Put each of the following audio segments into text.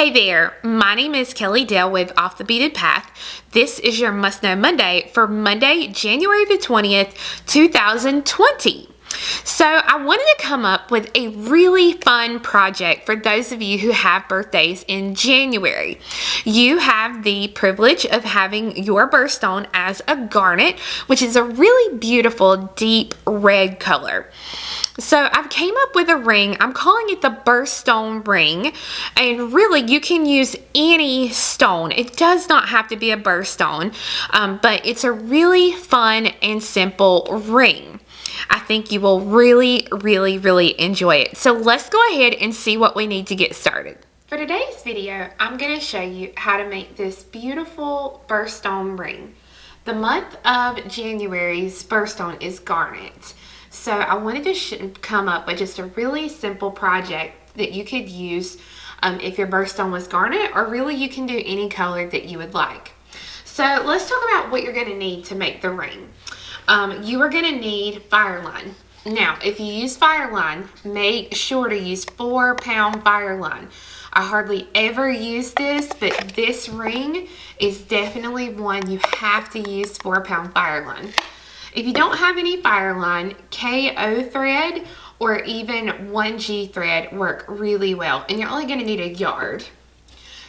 Hey there, my name is Kelly Dale with Off the Beaded Path. This is your Must Know Monday for Monday, January the 20th, 2020. So I wanted to come up with a really fun project for those of you who have birthdays in January. You have the privilege of having your birthstone as a garnet, which is a really beautiful deep red color. So I've came up with a ring. I'm calling it the Birthstone ring, and really you can use any stone. It does not have to be a birthstone, but it's a really fun and simple ring. I think you will really enjoy it. So let's go ahead and see what we need to get started. For today's video, I'm going to show you how to make this beautiful birthstone ring. The month of January's birthstone is garnet. So I wanted to come up with just a really simple project that you could use if your birthstone was garnet, or really you can do any color that you would like. So let's talk about what you're going to need to make the ring. You are going to need Fireline. Now, if you use Fireline, make sure to use 4-pound Fireline. I hardly ever use this, but this ring is definitely one you have to use 4-pound Fireline. If you don't have any Fireline, KO thread or even 1G thread work really well, and you're only going to need a yard.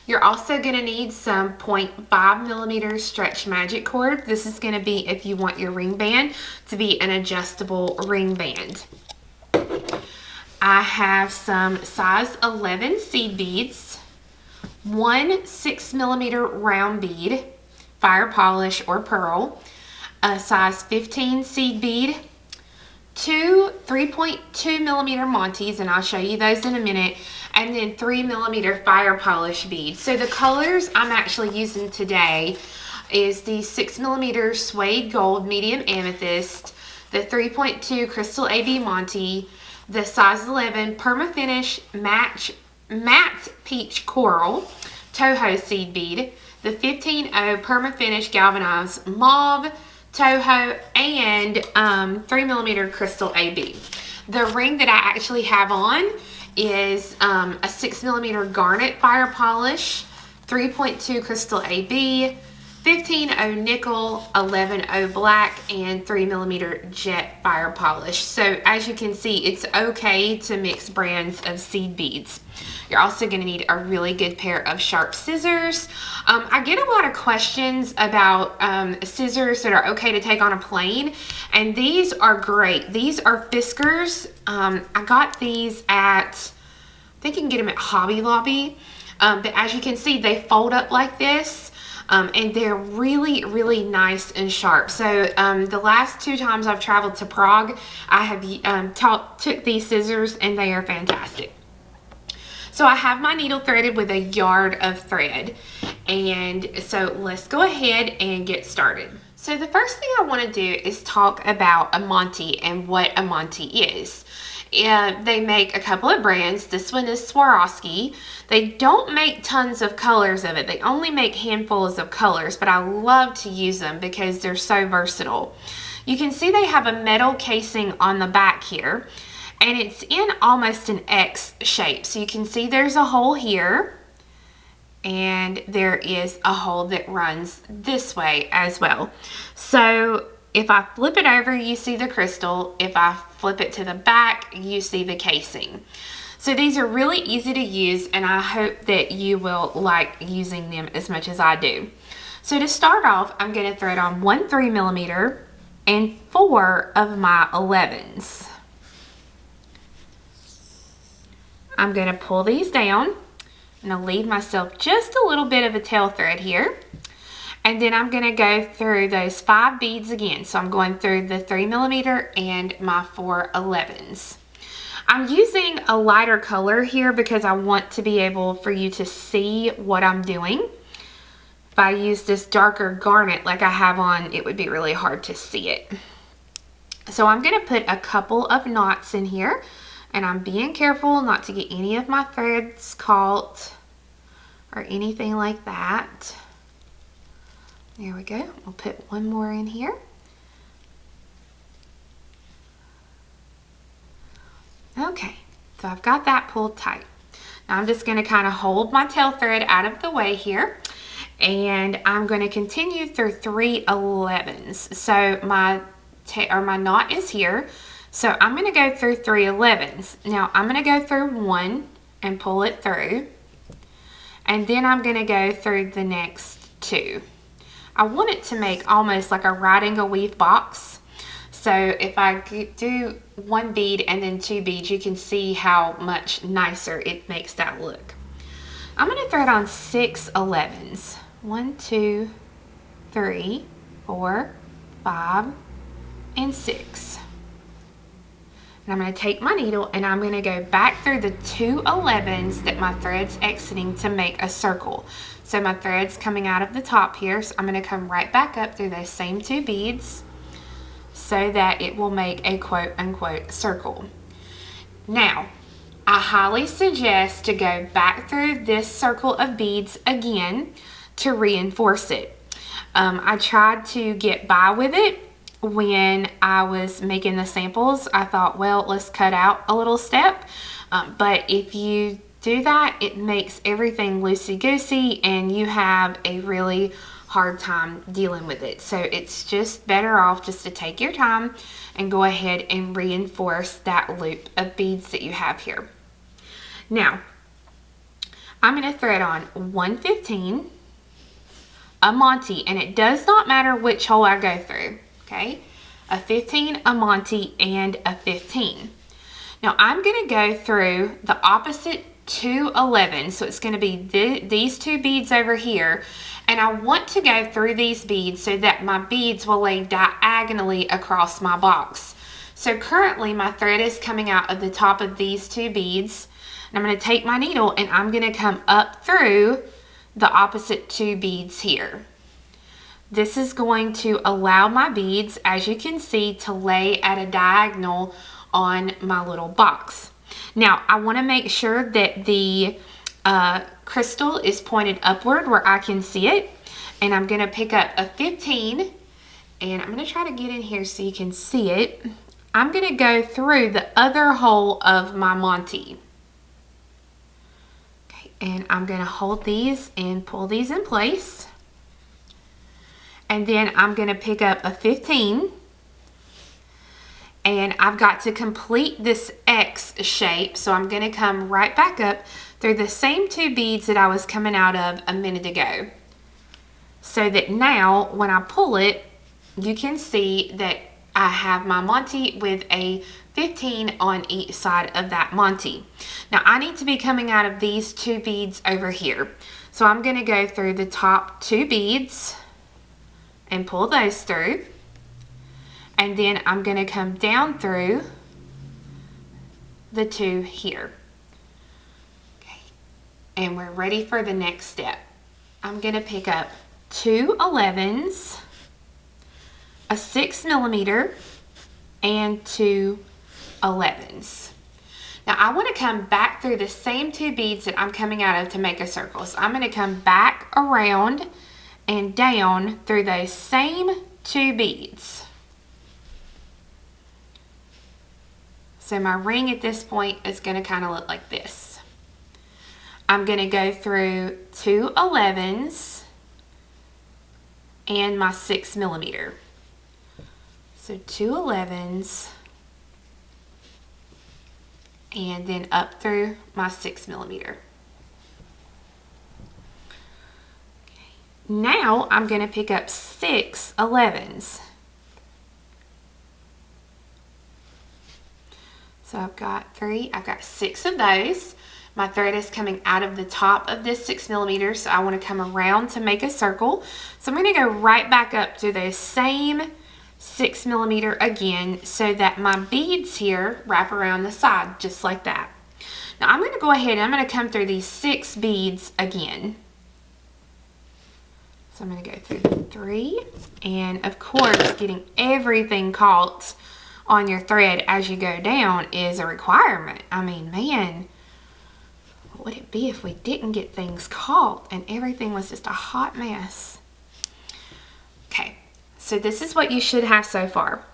You're also going to need some 0.5mm stretch magic cord. This is going to be if you want your ring band to be an adjustable ring band. I have some size 11 seed beads, one 6mm round bead, Firepolish or pearl, a size 15 seed bead, two 3.2mm Montees, and I'll show you those in a minute, and then 3mm Firepolish beads. So the colors I'm actually using today is the 6mm suede gold medium amethyst, the 3.2 crystal AB Montée, the size 11 perma-finish matte peach coral Toho seed bead, the 15-0 perma-finish galvanized mauve Toho, and 3mm crystal AB. The ring that I actually have on is a 6mm garnet Firepolish, 3.2 crystal AB, 15-0 nickel, 11-0 black, and 3mm jet Firepolish. So as you can see, it's okay to mix brands of seed beads. You're also going to need a really good pair of sharp scissors. I get a lot of questions about scissors that are okay to take on a plane, and these are great. These are Fiskars. I got these at, I think you can get them at Hobby Lobby, but as you can see, they fold up like this, and they're really nice and sharp. So the last 2 times I've traveled to Prague, I have took these scissors, and they are fantastic. So I have my needle threaded with a yard of thread, and so let's go ahead and get started. So the first thing I want to do is talk about a Montée and what a Montée is. They make a couple of brands. This one is Swarovski. They don't make tons of colors of it. They only make handfuls of colors, but I love to use them because they're so versatile. You can see they have a metal casing on the back here, and it's in almost an X shape. So you can see there's a hole here, and there is a hole that runs this way as well. So if I flip it over, you see the crystal. If I flip it to the back, you see the casing. So these are really easy to use, and I hope that you will like using them as much as I do. So to start off, I'm going to thread on 1 3mm and 4 of my 11s. I'm going to pull these down, and I'll leave myself just a little bit of a tail thread here. And then I'm going to go through those 5 beads again. So I'm going through the 3mm and my 4 11s. I'm using a lighter color here because I want to be able for you to see what I'm doing. If I use this darker garnet like I have on, it would be really hard to see it. So I'm going to put a couple of knots in here, and I'm being careful not to get any of my threads caught or anything like that. There we go. We'll put one more in here. Okay, so I've got that pulled tight. I'm just going to kind of hold my tail thread out of the way here, and I'm going to continue through 3 11s. So my knot is here, so I'm going to go through 3 11s. Now I'm going to go through 1 and pull it through, and then I'm going to go through the next 2. I want it to make almost like a right angle weave box. So if I do 1 bead and then 2 beads, you can see how much nicer it makes that look. I'm going to thread on 6 11s. 1, 2, 3, 4, 5, and 6. And I'm going to take my needle and I'm going to go back through the 2 11s that my thread's exiting to make a circle. So my thread's coming out of the top here, so I'm going to come right back up through those same 2 beads so that it will make a quote-unquote circle. Now, I highly suggest to go back through this circle of beads again to reinforce it. I tried to get by with it when I was making the samples. I thought, well, let's cut out a little step, but if you do that, it makes everything loosey-goosey and you have a really hard time dealing with it. So it's just better off just to take your time and go ahead and reinforce that loop of beads that you have here. Now, I'm going to thread on 115, a Montee, and it does not matter which hole I go through, okay? A 15, a Montee, and a 15. Now I'm going to go through the opposite 2 11s, so it's going to be these 2 beads over here, and I want to go through these beads so that my beads will lay diagonally across my box. So currently my thread is coming out of the top of these 2 beads, and I'm going to take my needle and I'm going to come up through the opposite 2 beads here. This is going to allow my beads, as you can see, to lay at a diagonal on my little box. Now, I want to make sure that the crystal is pointed upward where I can see it. And I'm going to pick up a 15. And I'm going to try to get in here so you can see it. I'm going to go through the other hole of my Montee. Okay, and I'm going to hold these and pull these in place. And then I'm going to pick up a 15. And I've got to complete this X shape, so I'm going to come right back up through the same 2 beads that I was coming out of a minute ago. So that now, when I pull it, you can see that I have my Montee with a 15 on each side of that Montee. Now, I need to be coming out of these 2 beads over here. So I'm going to go through the top 2 beads and pull those through. And then I'm going to come down through the 2 here. Okay. And we're ready for the next step. I'm going to pick up 2 11s, a 6 millimeter, and 2 11s. Now I want to come back through the same 2 beads that I'm coming out of to make a circle. So I'm going to come back around and down through those same 2 beads. So my ring at this point is going to kind of look like this. I'm going to go through 2 11s and my 6 millimeter. So 2 11s and then up through my 6 millimeter. Okay. Now I'm going to pick up 6 11s. So I've got 6 of those. My thread is coming out of the top of this 6 millimeter, so I want to come around to make a circle. So I'm going to go right back up to the same 6 millimeter again so that my beads here wrap around the side just like that. Now I'm going to go ahead and I'm going to come through these 6 beads again. So I'm going to go through 3, and of course getting everything caught on your thread as you go down is a requirement. I mean, man, what would it be if we didn't get things caught and everything was just a hot mess? Okay, so this is what you should have so far.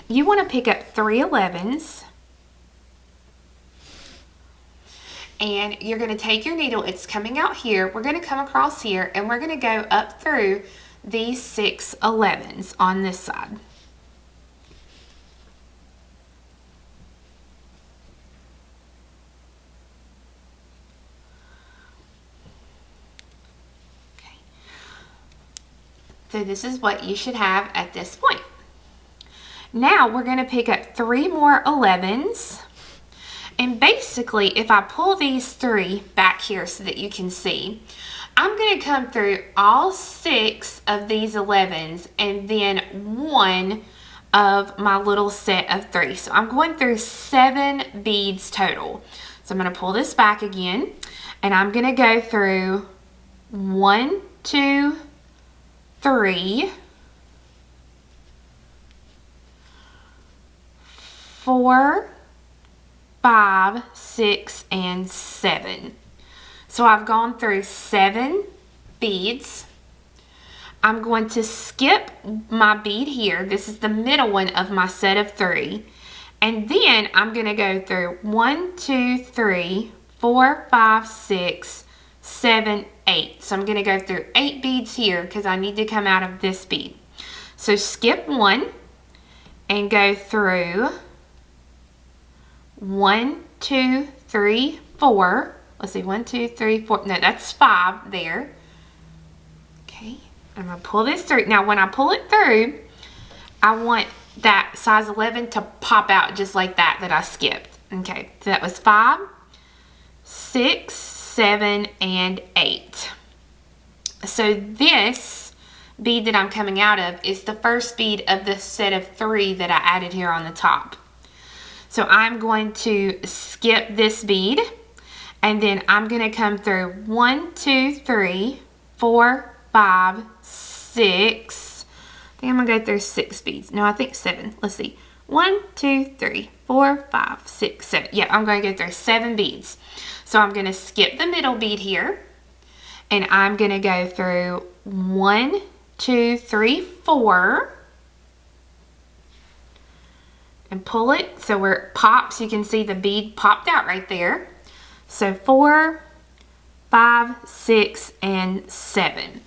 You want to pick up 3 11s, And you're going to take your needle, it's coming out here, we're going to come across here, and we're going to go up through these 6 11s on this side. Okay. So this is what you should have at this point. Now we're going to pick up 3 more 11s. And basically, if I pull these 3 back here so that you can see, I'm going to come through all 6 of these 11s and then 1 of my little set of 3. So I'm going through 7 beads total. So I'm going to pull this back again, and I'm going to go through 1, 2, 3, 4, 5, 6, and 7. So I've gone through 7 beads. I'm going to skip my bead here. This is the middle one of my set of 3. And then I'm going to go through 1, 2, 3, 4, 5, 6, 7, 8. So I'm going to go through 8 beads here because I need to come out of this bead. So skip 1 and go through 1, 2, 3, 4. Let's see, 1, 2, 3, 4. No, that's 5 there. Okay, I'm going to pull this through. Now, when I pull it through, I want that size 11 to pop out just like that I skipped. Okay, so that was 5, 6, 7, and 8. So this bead that I'm coming out of is the first bead of the set of 3 that I added here on the top. So I'm going to skip this bead, and then I'm going to come through 1, 2, 3, 4, 5, 6. I think I'm going to go through 6 beads. No, I think 7. Let's see. 1, 2, 3, 4, 5, 6, 7. Yeah, I'm going to go through 7 beads. So I'm going to skip the middle bead here, and I'm going to go through 1, 2, 3, 4. And pull it so where it pops, you can see the bead popped out right there. So 4, 5, 6, and 7.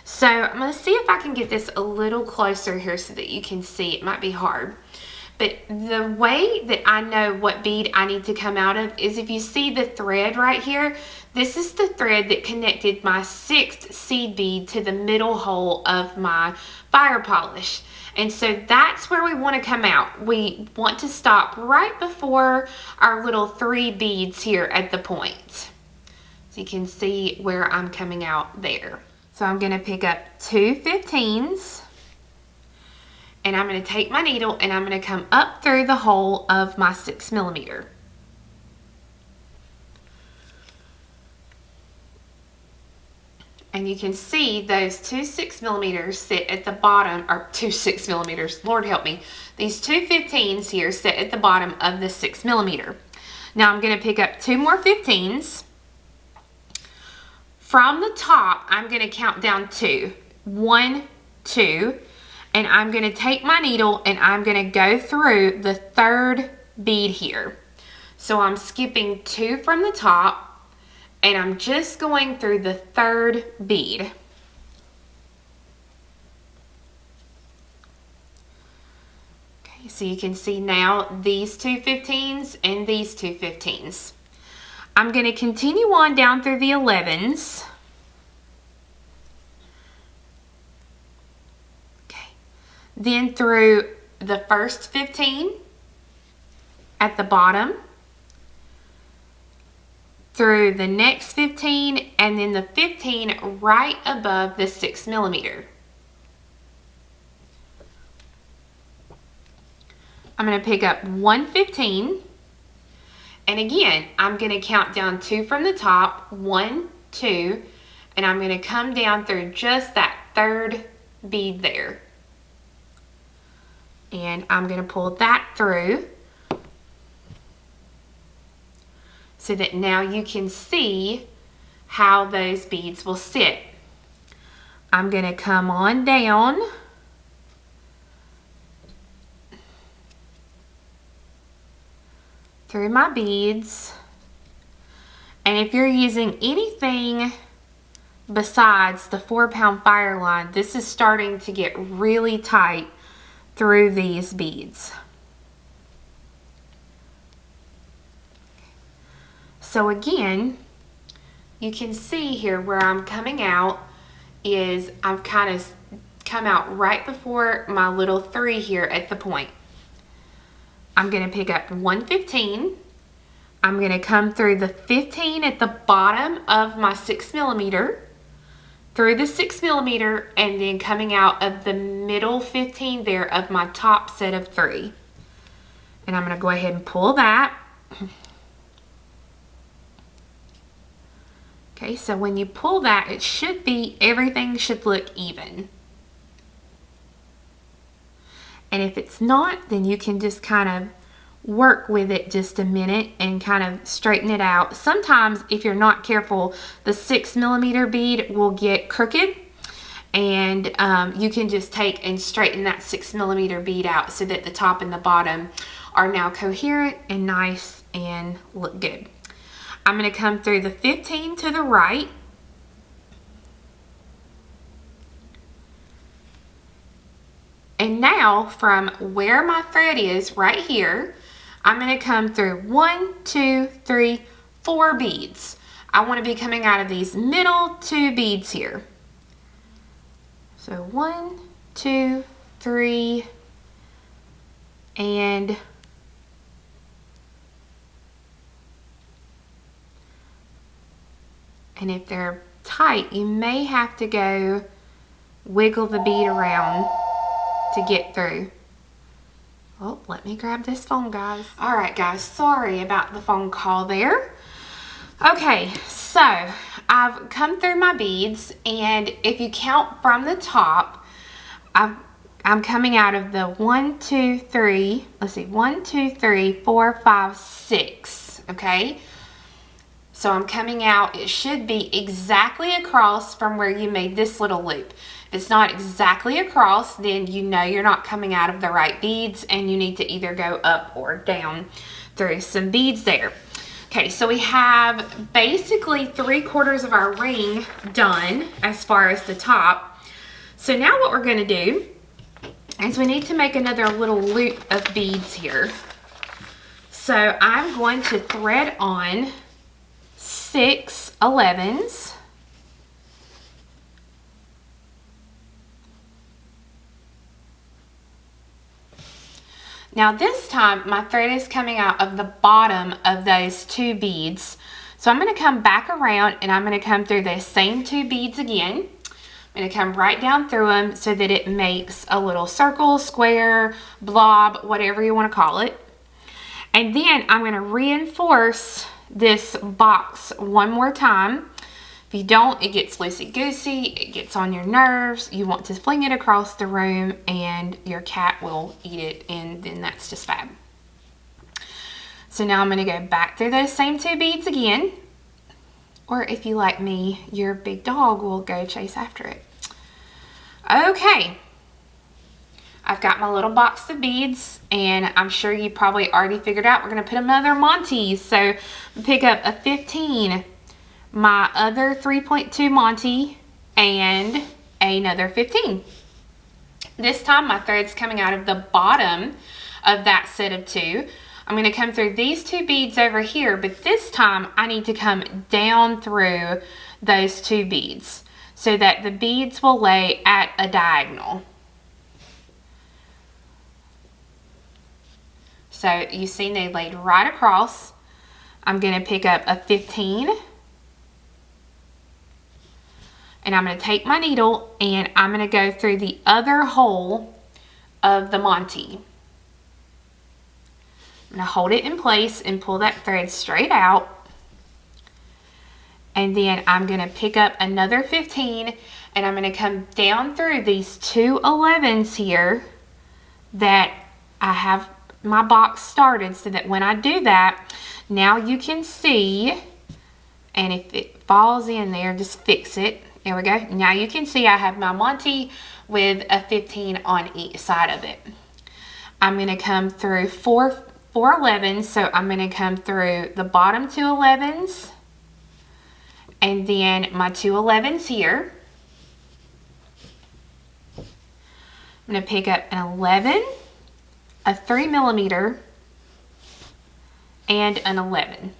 So I'm going to see if I can get this a little closer here so that you can see. It might be hard. But the way that I know what bead I need to come out of is if you see the thread right here, this is the thread that connected my 6th seed bead to the middle hole of my fire polish. And so that's where we want to come out. We want to stop right before our little 3 beads here at the point. So you can see where I'm coming out there. So I'm going to pick up 2 15s. And I'm going to take my needle and I'm going to come up through the hole of my 6 millimeter. And you can see those 2 6 millimeters sit at the bottom, or 2 6 millimeters, Lord help me. These 2 15s here sit at the bottom of the 6 millimeter. Now I'm going to pick up 2 more 15s. From the top, I'm going to count down 2. 1, 2. And I'm going to take my needle and I'm going to go through the 3rd bead here. So I'm skipping 2 from the top. And I'm just going through the 3rd bead. Okay, so you can see now these 2 15s and these 2 15s. I'm going to continue on down through the 11s. Okay, then through the first 15 at the bottom, through the next 15, and then the 15 right above the 6 millimeter. I'm going to pick up 1 15, and again, I'm going to count down 2 from the top, 1, 2, and I'm going to come down through just that 3rd bead there. And I'm going to pull that through, so that now you can see how those beads will sit. I'm going to come on down through my beads, And if you're using anything besides the 4-pound Fireline, this is starting to get really tight through these beads. So again, you can see here where I'm coming out is I've kind of come out right before my little 3 here at the point. I'm going to pick up 115. I'm going to come through the 15 at the bottom of my 6mm, through the 6mm, and then coming out of the middle 15 there of my top set of 3. And I'm going to go ahead and pull that. Okay, so when you pull that, it should be, everything should look even. And if it's not, then you can just kind of work with it just a minute and kind of straighten it out. Sometimes if you're not careful, the 6mm bead will get crooked, and you can just take and straighten that 6mm bead out so that the top and the bottom are now coherent and nice and look good. I'm going to come through the 15 to the right. And now from where my thread is right here, I'm going to come through 1, 2, 3, 4 beads. I want to be coming out of these middle 2 beads here. So 1, 2, 3, and if they're tight, you may have to go wiggle the bead around to get through. Oh, let me grab this phone, guys. All right, guys, sorry about the phone call there. Okay, so I've come through my beads, and if you count from the top, I'm coming out of the 1, 2, 3, let's see, 1, 2, 3, 4, 5, 6, okay? So I'm coming out, it should be exactly across from where you made this little loop. If it's not exactly across, then you know you're not coming out of the right beads, and you need to either go up or down through some beads there. Okay, so we have basically 3/4 of our ring done as far as the top. So now what we're going to do is we need to make another little loop of beads here. So I'm going to thread on 6 11s. Now this time my thread is coming out of the bottom of those 2 beads. So I'm going to come back around, and I'm going to come through those same 2 beads again. I'm going to come right down through them so that it makes a little circle, square, blob, whatever you want to call it. And then I'm going to reinforce this box one more time. If you don't, it gets loosey-goosey, it gets on your nerves. You want to fling it across the room and your cat will eat it, and then that's just fab. So now I'm going to go back through those same 2 beads again. Or if you like me, your big dog will go chase after it. Okay. I've got my little box of beads, and I'm sure you probably already figured out we're going to put another Montees. So pick up a 15, my other 3.2 Montée, and another 15. This time my thread's coming out of the bottom of that set of 2. I'm going to come through these 2 beads over here, but this time I need to come down through those 2 beads so that the beads will lay at a diagonal. So you see they laid right across. I'm going to pick up a 15, and I'm going to take my needle and I'm going to go through the other hole of the Montée. I'm going to hold it in place and pull that thread straight out. And then I'm going to pick up another 15, and I'm going to come down through these 2 11s here that I have my box started, so that when I do that, now you can see, and if it falls in there, just fix it. There we go. Now you can see I have my Montée with a 15 on each side of it. I'm going to come through 4 11s, so I'm going to come through the bottom 2 11s, and then my 211s here. I'm going to pick up an 11, a 3mm, and an 11.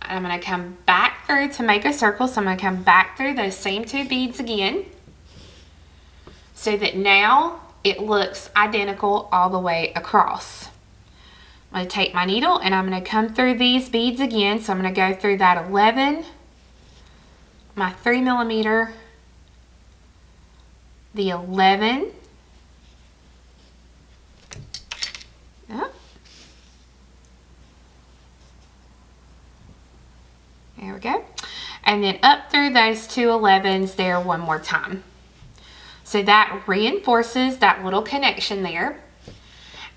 I'm going to come back through to make a circle, so I'm going to come back through those same 2 beads again, so that now it looks identical all the way across. I'm going to take my needle and I'm going to come through these beads again. So I'm going to go through that 11, my 3mm, the 11, oh, there we go, and then up through those 2 11s there one more time. So that reinforces that little connection there.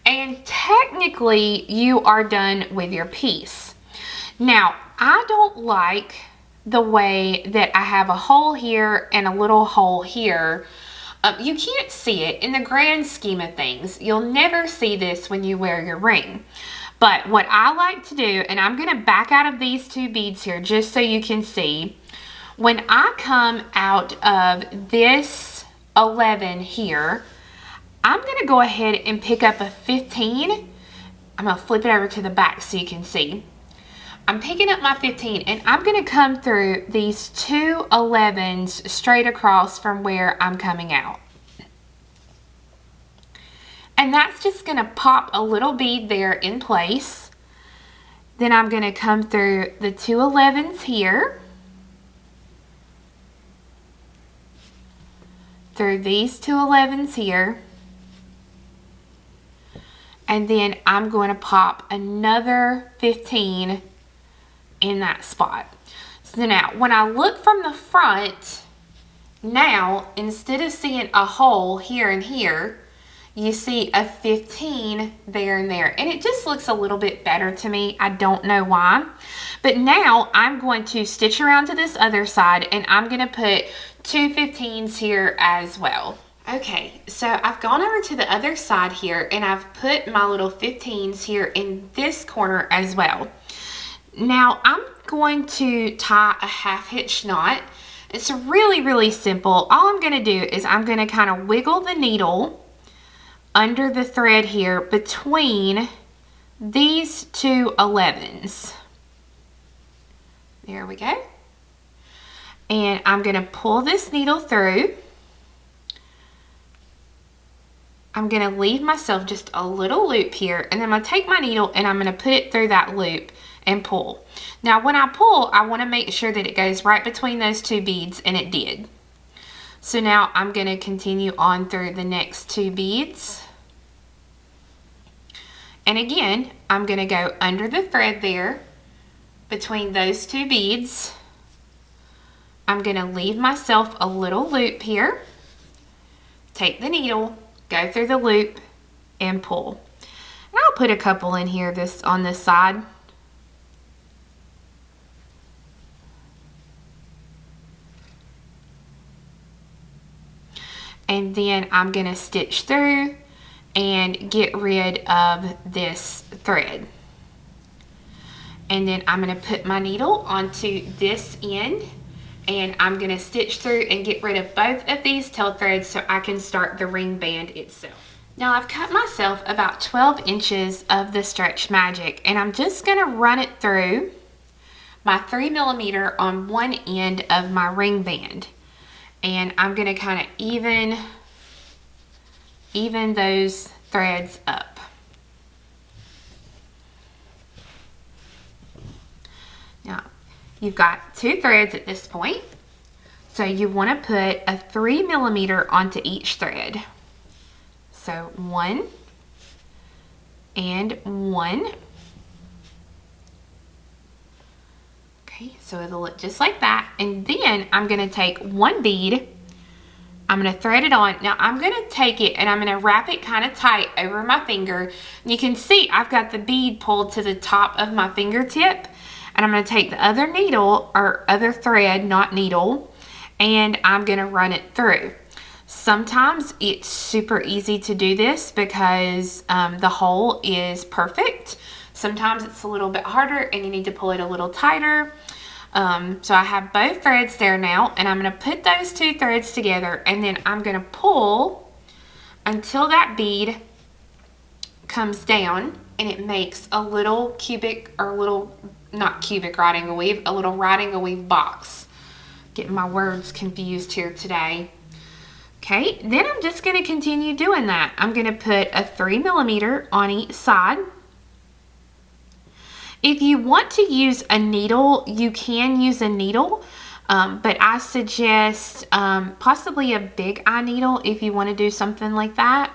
And technically, you are done with your piece. Now, I don't like the way that I have a hole here and a little hole here. You can't see it in the grand scheme of things. You'll never see this when you wear your ring. But what I like to do, and I'm going to back out of these 2 beads here just so you can see. When I come out of this 11 here, I'm going to go ahead and pick up a 15. I'm going to flip it over to the back so you can see. I'm picking up my 15 and I'm going to come through these 2 11s straight across from where I'm coming out. And that's just going to pop a little bead there in place. Then I'm going to come through the 2 11s here, through these 2 11s here, and then I'm going to pop another 15 in that spot. So now when I look from the front, now instead of seeing a hole here and here, you see a 15 there and there, and it just looks a little bit better to me. I don't know why, but now I'm going to stitch around to this other side and I'm going to put 2 15s here as well. Okay, so I've gone over to the other side here and I've put my little 15s here in this corner as well. Now I'm going to tie a 1/2 hitch knot. It's really, really simple. All I'm going to do is I'm going to kind of wiggle the needle under the thread here between these 2 11s. There we go. And I'm going to pull this needle through. I'm going to leave myself just a little loop here, and then I'm going to take my needle and I'm going to put it through that loop and pull. Now when I pull, I want to make sure that it goes right between those 2 beads, and it did. So now I'm going to continue on through the next 2 beads. And again, I'm going to go under the thread there between those 2 beads. I'm going to leave myself a little loop here. Take the needle, go through the loop, and pull. And I'll put a couple in here on this side. And then I'm going to stitch through and get rid of this thread. And then I'm going to put my needle onto this end, and I'm going to stitch through and get rid of both of these tail threads so I can start the ring band itself. Now I've cut myself about 12 inches of the Stretch Magic, and I'm just going to run it through my 3mm on one end of my ring band. And I'm going to kind of even those threads up. Now, you've got 2 threads at this point, so you want to put a 3mm onto each thread. So 1 and 1. Okay, so it'll look just like that. And then I'm going to take 1 bead. I'm going to thread it on. Now I'm going to take it and I'm going to wrap it kind of tight over my finger. You can see I've got the bead pulled to the top of my fingertip. And I'm going to take the other needle, or other thread, not needle, and I'm going to run it through. Sometimes it's super easy to do this because the hole is perfect. Sometimes it's a little bit harder and you need to pull it a little tighter. So I have both threads there now, and I'm going to put those two threads together, and then I'm going to pull until that bead comes down and it makes a little cubic, or little, not cubic right angle weave, a little right angle weave box. Getting my words confused here today. Okay, then I'm just going to continue doing that. I'm going to put a 3mm on each side. If you want to use a needle, you can use a needle, but I suggest possibly a big eye needle if you want to do something like that.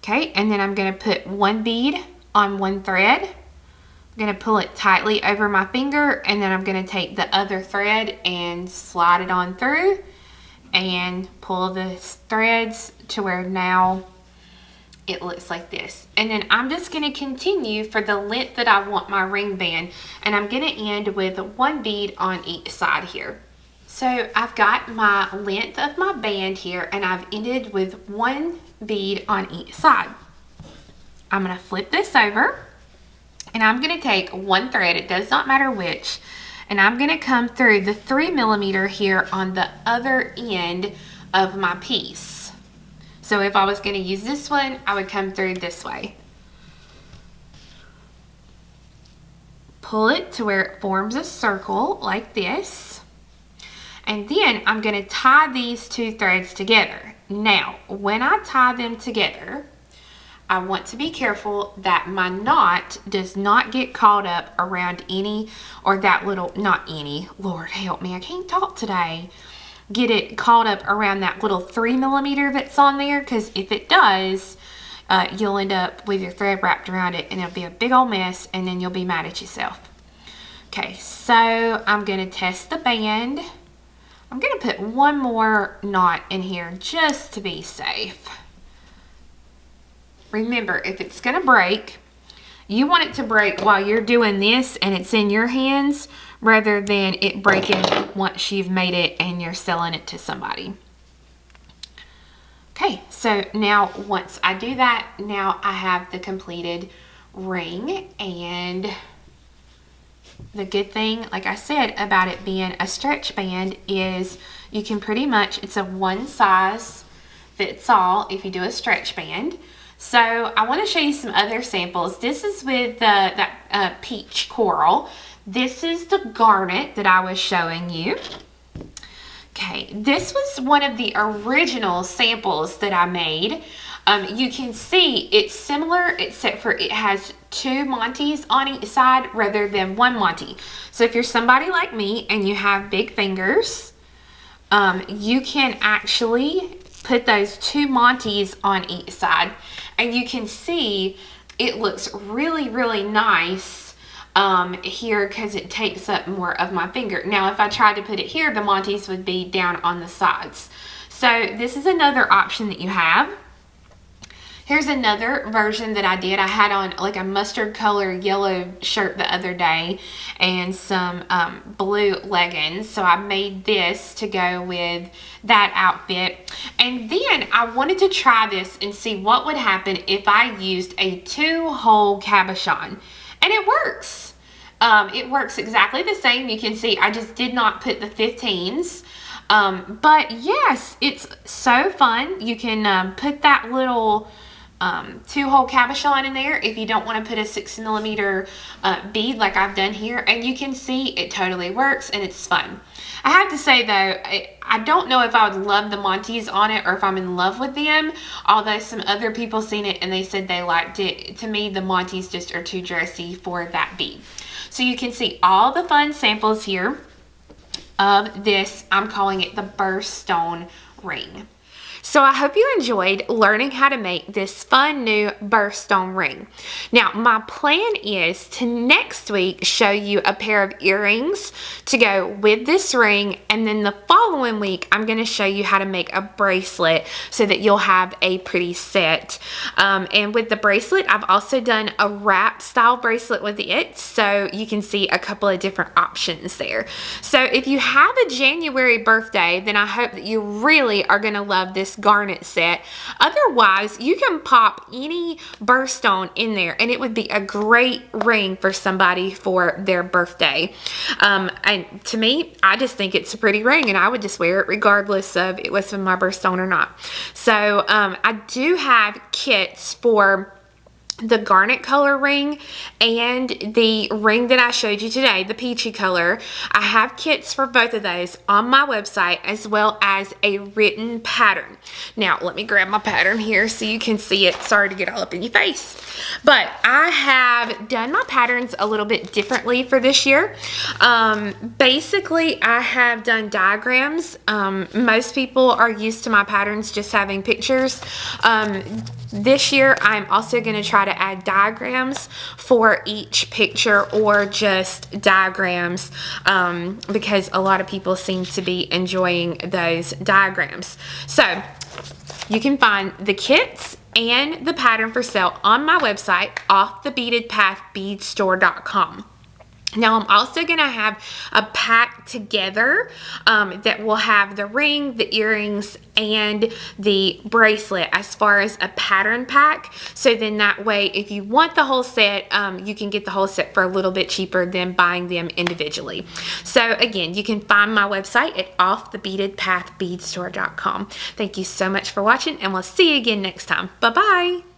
Okay, and then I'm going to put one bead on one thread. I'm going to pull it tightly over my finger, and then I'm going to take the other thread and slide it on through and pull the threads to where now it looks like this. And then I'm just going to continue for the length that I want my ring band, and I'm going to end with one bead on each side here. So I've got my length of my band here, and I've ended with one bead on each side. I'm going to flip this over, and I'm going to take one thread, it does not matter which, and I'm going to come through the 3mm here on the other end of my piece. So if I was going to use this one, I would come through this way. Pull it to where it forms a circle like this. And then I'm going to tie these two threads together. Now, when I tie them together, I want to be careful that my knot does not get caught up around any, or that little, not any, Lord help me, I can't talk today. Get it caught up around that little 3mm that's on there, because if it does, you'll end up with your thread wrapped around it and it'll be a big old mess, and then you'll be mad at yourself. Okay, so I'm going to test the band. I'm going to put one more knot in here just to be safe. Remember, if it's going to break, you want it to break while you're doing this and it's in your hands, rather than it breaking once you've made it and you're selling it to somebody. Okay, so now once I do that, now I have the completed ring. And the good thing, like I said, about it being a stretch band is you can pretty much, it's a one size fits all if you do a stretch band. So I want to show you some other samples. This is with that peach coral. This is the garnet that I was showing you. Okay, this was one of the original samples that I made. You can see it's similar, except for it has two Montees on each side rather than one Montee. So if you're somebody like me and you have big fingers, you can actually put those two Montees on each side, and you can see it looks really, really nice here, because it takes up more of my finger. Now if I tried to put it here, the Montees would be down on the sides. So this is another option that you have. Here's another version that I did. I had on like a mustard color yellow shirt the other day and some blue leggings. So I made this to go with that outfit. And then I wanted to try this and see what would happen if I used a 2-hole cabochon. And it works. It works exactly the same. You can see I just did not put the 15s. But yes, it's so fun. You can put that little 2-hole cabochon in there if you don't want to put a 6mm bead like I've done here, and you can see it totally works and it's fun. I have to say though, I don't know if I would love the Montees on it or if I'm in love with them, although some other people seen it and they said they liked it. To me, the Montees just are too dressy for that bead. So you can see all the fun samples here of this. I'm calling it the Birthstone ring. So I hope you enjoyed learning how to make this fun new birthstone ring. Now my plan is to next week show you a pair of earrings to go with this ring, and then the following week I'm going to show you how to make a bracelet so that you'll have a pretty set. And with the bracelet, I've also done a wrap style bracelet with it, so you can see a couple of different options there. So if you have a January birthday, then I hope that you really are going to love this garnet set. Otherwise, you can pop any birthstone in there and it would be a great ring for somebody for their birthday. And to me, I just think it's a pretty ring and I would just wear it regardless of it was from my birthstone or not. So I do have kits for the garnet color ring and the ring that I showed you today, the peachy color. I have kits for both of those on my website, as well as a written pattern. Now let me grab my pattern here so you can see it. Sorry to get all up in your face, but I have done my patterns a little bit differently for this year. Basically I have done diagrams. Most people are used to my patterns just having pictures. This year I'm also going to try to add diagrams for each picture, or just diagrams, because a lot of people seem to be enjoying those diagrams. So you can find the kits and the pattern for sale on my website, offthebeadedpathbeadstore.com. Now I'm also going to have a pack together that will have the ring, the earrings, and the bracelet as far as a pattern pack. So then that way, if you want the whole set, you can get the whole set for a little bit cheaper than buying them individually. So again, you can find my website at offthebeadedpathbeadstore.com. Thank you so much for watching, and we'll see you again next time. Bye-bye.